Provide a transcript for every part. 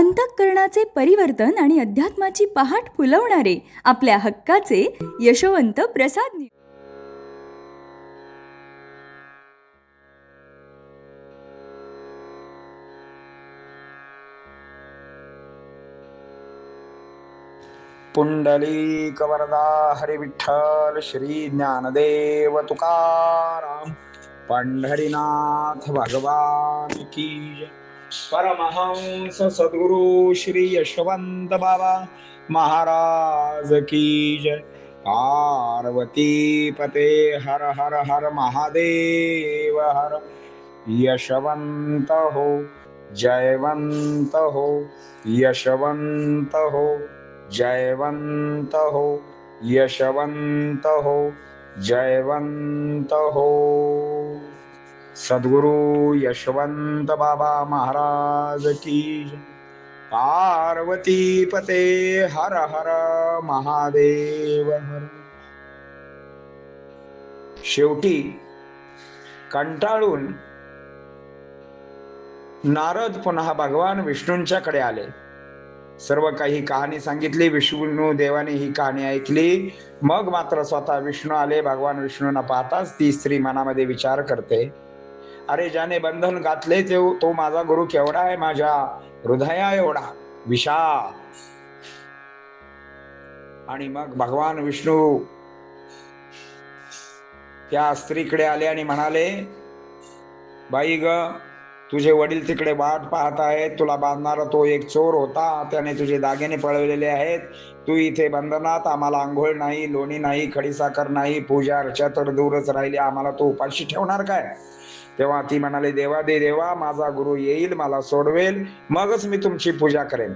अंतःकरणाचे परिवर्तन आणि अध्यात्माची पहाट फुलवणारे आपल्या हक्काचे यशवंत प्रसाद पुंडलिक वरदा हरी विठ्ठल श्री ज्ञानदेव तुकाराम पंढरीनाथ भगवान की जय। परमहंस सद्गुरु श्री यशवंत बाबा महाराज की जय। पार्वती पते हर हर हर महादेव हर। यशवंत हो जयवंत हो यशवंत हो जयवंत हो यशवंत हो जयवंत हो। सद्गुरु यशवंत बाबा महाराज की जय। पार्वती पते हर हर महादेव हर। शेवटी कंटाळून नारद पुन्हा भगवान विष्णूंच्याकडे आले। सर्व काही कहाणी सांगितली। विष्णू देवाने ही कहाणी ऐकली। मग मात्र स्वतः विष्णू आले। भगवान विष्णूंना पाहताच ती स्त्री मनामध्ये विचार करते, अरे ज्याने बंधन घातले तो माझा गुरु केवढा आहे, माझ्या हृदया एवढा विशाल। आणि मग भगवान विष्णू त्या स्त्रीकडे आले आणि म्हणाले, बाई ग, तुझे वडील तिकडे वाट पाहत आहेत। तुला बांधणारा तो एक चोर होता, त्याने तुझे दागिने पळवलेले आहेत। तू इथे बंधनात, आम्हाला आंघोळ नाही, लोणी नाही, खडीसाखर नाही, पूजा अर्चा तर दूरच राहिली, आम्हाला तो उपाशी ठेवणार काय? तेव्हा ती म्हणाली, देवा दे देवा, माझा गुरु येईल, मला सोडवेल, मगच मी तुमची पूजा करेन।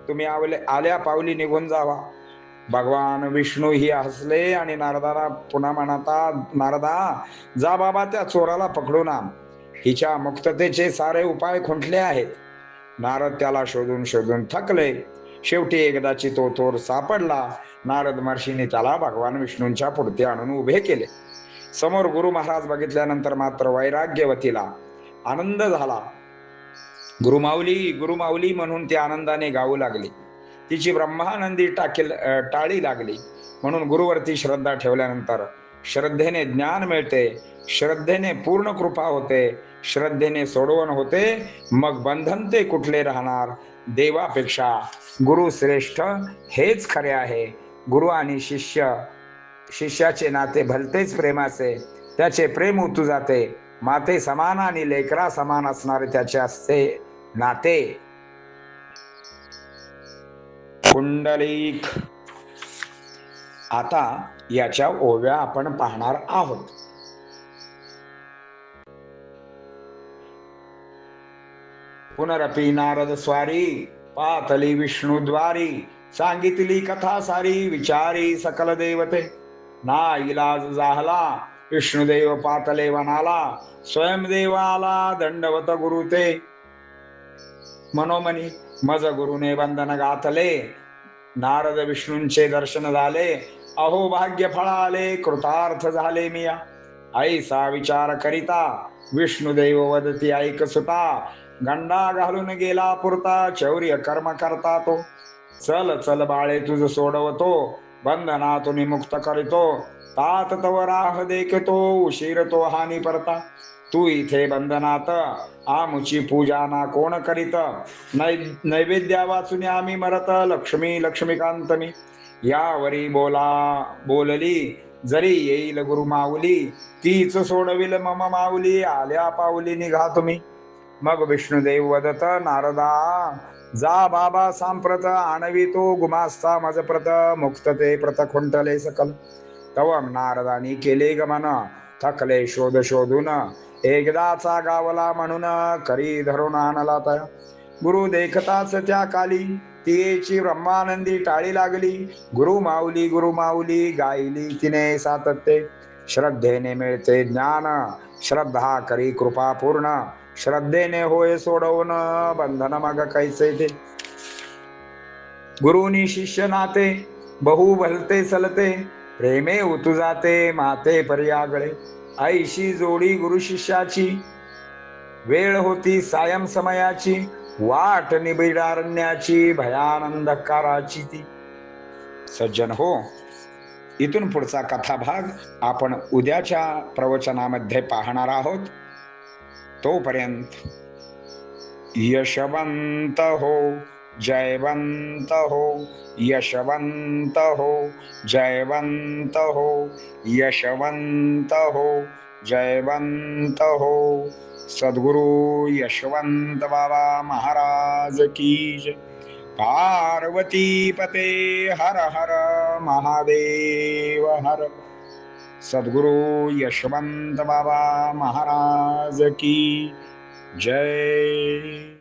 तुम्ही आल्या पावली निघून जावा। भगवान विष्णू ही हसले आणि नारदाला पुन्हा म्हणतात, नारदा, जा बाबा, त्या चोराला पकडून आण, हिच्या मुक्ततेचे सारे उपाय खुंटले आहेत। नारद त्याला शोधून शोधून थकले। शेवटी एकदाची तो चोर सापडला। नारद महर्षीने त्याला भगवान विष्णूंच्या पुढते आणून उभे केले। समोर गुरु महाराज बघितल्यानंतर मात्र वैराग्यवतीला आनंद झाला। गुरुमाऊली गुरुमाऊली म्हणून ती आनंदाने गाऊ लागली। तिची ब्रह्मानंदी टाळी लागली। म्हणून गुरुवरती श्रद्धा ठेवल्यानंतर श्रद्धेने ज्ञान मिळते, श्रद्धेने पूर्ण कृपा होते, श्रद्धेने सोडवण होते। मग बंधन ते कुठले राहणार? देवापेक्षा गुरु श्रेष्ठ हेच खरे आहे। गुरु आणि शिष्याचे नाते भलतेच प्रेमाचे, त्याचे प्रेम उतू जाते। माते समान आणि लेकरा समान असणारे त्याचे असते नाते। पुंडलिक। आता याच्या ओव्या आपण पाहणार आहोत। पुनरपी नारद स्वारी, पातली विष्णू द्वारी, सांगितली कथा सारी, विचारी सकल देवते। ना इलाज झाला, विष्णुदेव पातले वनाला, स्वयंदेव आला, दंडवत गुरु ते। मनोमनी मज गुरुने बंधन घातले, नारद विष्णूंचे दर्शन झाले। अहो भाग्य फळाले, कृतार्थ झाले मिया। ऐसा विचार करिता, विष्णुदेव वदती ऐक सुता, गंडा घालून गेला पुरता, चौर्य कर्म करता तो। चल चल बाळे तुझ सोडवतो, बंधनातून मुक्त करीतो, तात तव राह देखतो, उशीर तो हानी परता। तू इथे बंधनात, आमुची पूजा ना कोण करीत, नैवेद्या वाचून आम्ही मरत, लक्ष्मी लक्ष्मीकांतमी। यावरी बोलली, जरी येईल गुरु माऊली, तीच सोडविल मम माऊली, आल्या पाऊली निघा तुम्ही। मग विष्णुदेव वदत, नारदा, जा बाबा सांप्रत, आणवी तो गुमास्ता मजप्रत, मुक्तते प्रत खुंटले सकल। तव नारदानी केले गमन, थकले शोध शोधून, एकदाचा गावला म्हणून, करी धरून आणला तया। गुरु देखताच त्या काली, तियेची ब्रह्मानंदी टाळी लागली। गुरु माऊली गायली तिने सातत्य, श्रद्धेने मिळते ज्ञान, श्रद्धा करी कृपा पूर्ण, श्रद्धेने होय सोडवून, बंधन मग कैसे ते। गुरुनी शिष्य नाते, बहु भलते सलते, प्रेमे उतू जाते, माते पर्यागळे। ऐशी जोडी गुरु शिष्याची, वेळ होती सायं समयाची, वाट निबिडारण्याची भयानंदकाराची ती. सज्जन हो, इथून पुढचा कथाभाग आपण उद्याच्या प्रवचनामध्ये पाहणार आहोत. तोपर्यंत यशवंत हो, जयवंत हो, यशवंत हो, जयवंत हो, यशवंत हो, जयवंत हो. सद्गुरु यशवंत बाबा महाराज की जय. पार्वती पते हर हर महादेव हर. सद्गुरु यशवंत बाबा महाराज की जय.